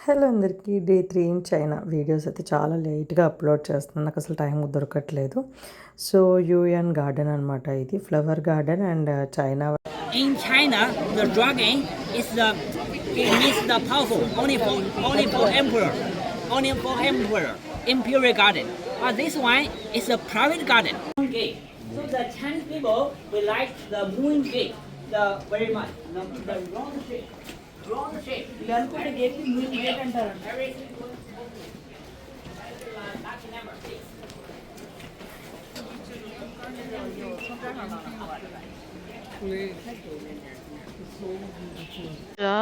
Hello అందరికీ. Day 3 in China videos అయితే చాలా లేట్‌గా అప్‌లోడ్ చేస్తున్నాను. నాకు అసలు టైం దొరకట్లేదు. సో, యూయన్ గార్డెన్ అనమాట ఇది. Flower garden and China. In China, the dragon is the it means the powerful only for emperor, imperial garden. But this one is a private garden. Gate. So the Chinese people we like the moon gate, the very much the round shape. Round shape. Very lucky number 6. 야,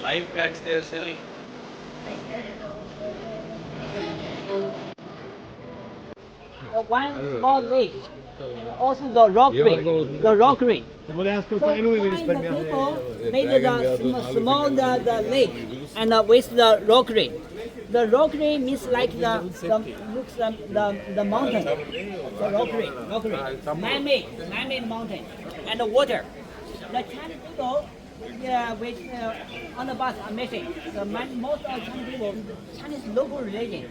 Live packs they are selling. The one small lake, and also the rockery. The rockery. So find the people made the small the lake and with the rockery. The rockery means like the looks the mountain. The rockery, man-made mountain and the water. The Chinese people, which on the bus are missing. Most of the Chinese people, Chinese local religion.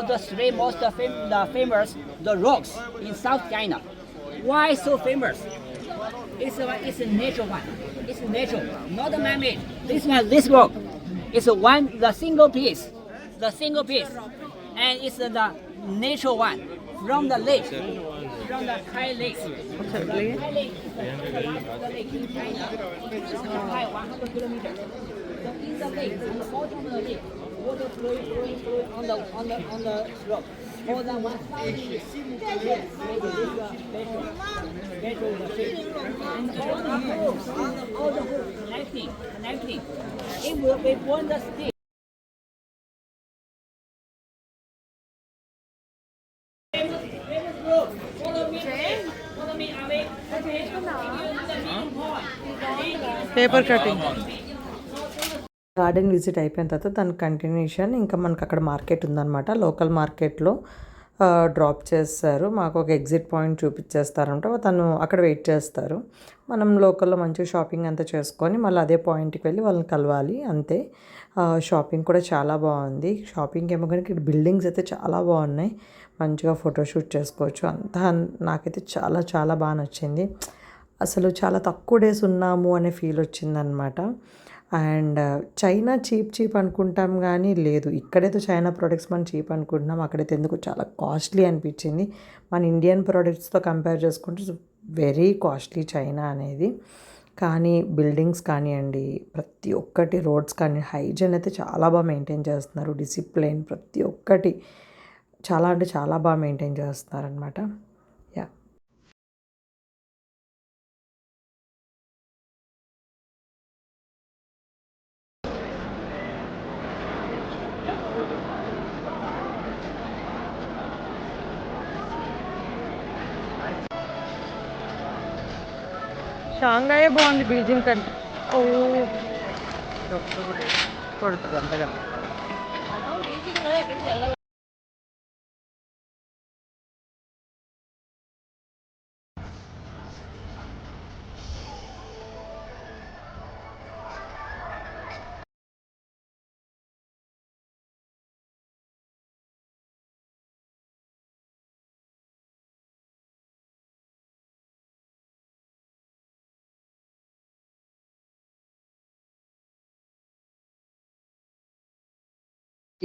The three most famous the rocks in South China. Why so famous? It's a natural one. It's natural, not a man-made. This rock, is the single piece, and it's the natural one from the lake, from the Kai Lake. The Kai Lake is the lake in China. It's high 100 kilometers. So in the lake, on the bottom of the lake, water flowing on the slope. More than 1,000 years. Yes, maybe this special the shape. And all the hoops connecting. It will be one the stick. Famous group. Follow me, Ame. Paper cutting. Garden visit అయిపోయిన తర్వాత దాని continuation ఇంకా మనకు అక్కడ market ఉందన్నమాట. Local మార్కెట్లో drop చేస్తారు. మాకు ఒక ఎగ్జిట్ పాయింట్ చూపించేస్తారంట. తను అక్కడ వెయిట్ చేస్తారు. మనం లోకల్లో మంచిగా షాపింగ్ అంతా చేసుకొని మళ్ళీ అదే పాయింట్కి వెళ్ళి వాళ్ళని కలవాలి అంతే. షాపింగ్ కూడా చాలా బాగుంది. షాపింగ్ ఏమో కానీ ఇక్కడ బిల్డింగ్స్ అయితే చాలా బాగున్నాయి. మంచిగా ఫోటోషూట్ చేసుకోవచ్చు. అంతా నాకైతే చాలా చాలా బాగా నచ్చింది. అసలు చాలా తక్కువ డేస్ ఉన్నాము అనే ఫీల్ వచ్చిందనమాట. అండ్ చైనా చీప్ అనుకుంటాం కానీ లేదు, ఇక్కడైతే చైనా ప్రోడక్ట్స్ మనం చీప్ అనుకుంటున్నాం, అక్కడైతే ఎందుకు చాలా కాస్ట్లీ అనిపించింది. మన ఇండియన్ ప్రోడక్ట్స్తో కంపేర్ చేసుకుంటే వెరీ కాస్ట్లీ చైనా అనేది. కానీ బిల్డింగ్స్ కానివ్వండి, ప్రతి ఒక్కటి రోడ్స్ కానీ హైజీన్ అయితే చాలా బాగా మెయింటైన్ చేస్తున్నారు. డిసిప్లిన్ ప్రతి ఒక్కటి చాలా అంటే చాలా బాగా మెయింటైన్ చేస్తున్నారనమాట. యా, షాంఘాయే బాగుంది బీజింగ్ కంటే. ఓ కొడుతుంది అంతగా.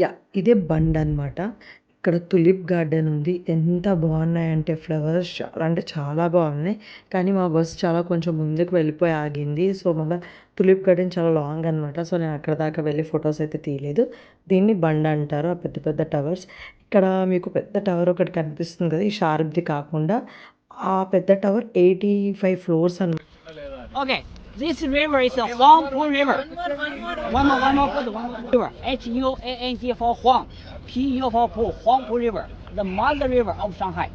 యా, ఇదే బండ్ అనమాట. ఇక్కడ తులిప్ గార్డెన్ ఉంది. ఎంత బాగున్నాయంటే ఫ్లవర్స్ చాలా అంటే చాలా బాగున్నాయి. కానీ మా బస్సు చాలా కొంచెం ముందుకు వెళ్ళిపోయి ఆగింది. సో మళ్ళీ తులిప్ గార్డెన్ చాలా లాంగ్ అనమాట. సో నేను అక్కడ దాకా వెళ్ళి ఫొటోస్ అయితే తీయలేదు. దీన్ని బండ అంటారు, ఆ పెద్ద పెద్ద టవర్స్. ఇక్కడ మీకు పెద్ద టవర్ ఒకటి కనిపిస్తుంది కదా, ఈ షార్ప్ది కాకుండా ఆ పెద్ద టవర్ 85 ఫ్లోర్స్ అనమాట. Okay, this river is a Huangpu River. One more, river. Huang for Huang, Pu for Pu, Huangpu River, the mother river of Shanghai.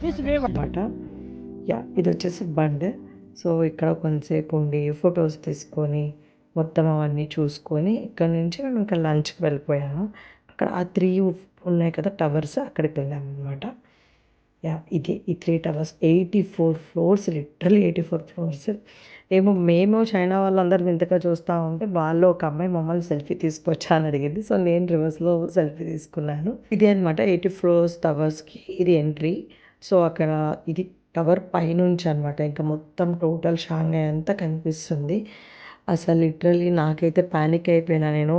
This river. అనమాట. ఇది వచ్చేసి బండ్. సో ఇక్కడ కొంతసేపు ఉండి ఫొటోస్ తీసుకొని మొత్తం అవన్నీ చూసుకొని ఇక్కడ నుంచి మేము ఇంకా లంచ్కి వెళ్ళిపోయాము. అక్కడ ఆ 3 ఉన్నాయి కదా టవర్స్, అక్కడికి వెళ్ళాము అనమాట. ఇది ఈ 3 టవర్స్ 84 ఫ్లోర్స్, లిటరల్లీ 84 ఫ్లోర్స్. మేము చైనా వాళ్ళందరూ వింతగా చూస్తూ ఉంటే వాళ్ళు ఒక అమ్మాయి మమ్మల్ని సెల్ఫీ తీసుకొచ్చా అని అడిగింది. సో నేను రివర్స్లో సెల్ఫీ తీసుకున్నాను. ఇది అనమాట 80 ఫ్లోర్స్ టవర్స్కి ఇది ఎంట్రీ. సో అక్కడ ఇది టవర్ పైనుంచి అనమాట, ఇంకా మొత్తం టోటల్ షాంఘై అంతా కనిపిస్తుంది. అసలు లిటరల్లీ నాకైతే ప్యానిక్ అయిపోయినా నేను.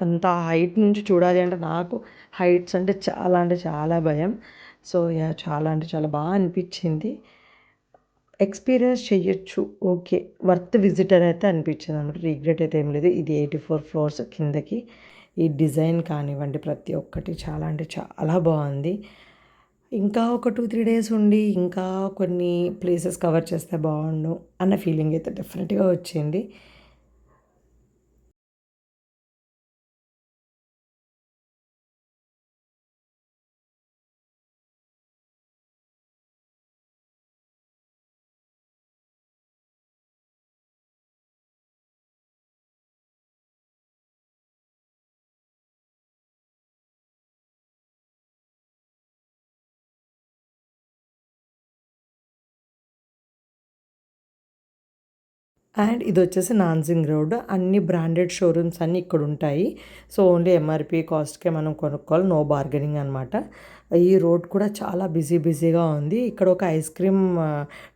అంత హైట్ నుంచి చూడాలి అంటే నాకు హైట్స్ అంటే చాలా భయం. సో చాలా అంటే చాలా బాగా అనిపించింది. ఎక్స్పీరియన్స్ చెయ్యొచ్చు, ఓకే, వర్త్ విజిటర్ అయితే అనిపించింది అనమాట. రిగ్రెట్ అయితే ఏం లేదు. ఇది 84 ఫ్లోర్స్ కిందకి. ఈ డిజైన్ కానివ్వండి ప్రతి ఒక్కటి చాలా అంటే చాలా బాగుంది. ఇంకా ఒక 2-3 డేస్ ఉండి ఇంకా కొన్ని ప్లేసెస్ కవర్ చేస్తే బాగుండు అన్న ఫీలింగ్ అయితే డెఫినెట్గా వచ్చింది. అండ్ ఇది వచ్చేసి నాన్సింగ్ రోడ్. అన్ని బ్రాండెడ్ షోరూమ్స్ అన్నీ ఇక్కడ ఉంటాయి. సో ఓన్లీ ఎంఆర్పి కాస్ట్కే మనం కొనుక్కోవాలి, నో బార్గెనింగ్ అనమాట. ఈ రోడ్ కూడా చాలా బిజీగా ఉంది. ఇక్కడ ఒక ఐస్ క్రీమ్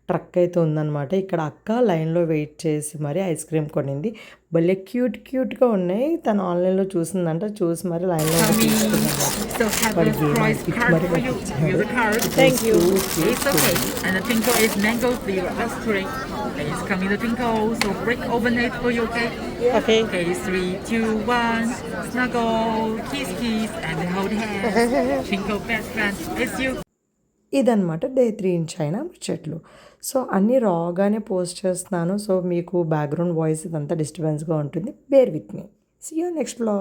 ట్రక్ అయితే ఉందన్నమాట. ఇక్కడ అక్క లైన్లో వెయిట్ చేసి మరి ఐస్ క్రీమ్ కొనింది. భలే క్యూట్గా ఉన్నాయి. తను ఆన్లైన్లో చూసిందంట, చూసి మరి లైన్లో So have a price card for you. Use the card. Thank you. It's okay. And the twinkle is mango flavor ice cream. And it's coming the twinkle. So break open it for you, okay? Okay. Okay, 3, 2, 1. Snuggle, kiss, and hold hands. Twinkle best friend. It's you. ఇదనమాట day 3 in China ముచ్చట్లు. So అన్నీ రాగానే post చేస్తున్నాను. So మీకు background voice ఇదంతా డిస్టర్బెన్స్గా ఉంటుంది. Bear with me. See you next vlog.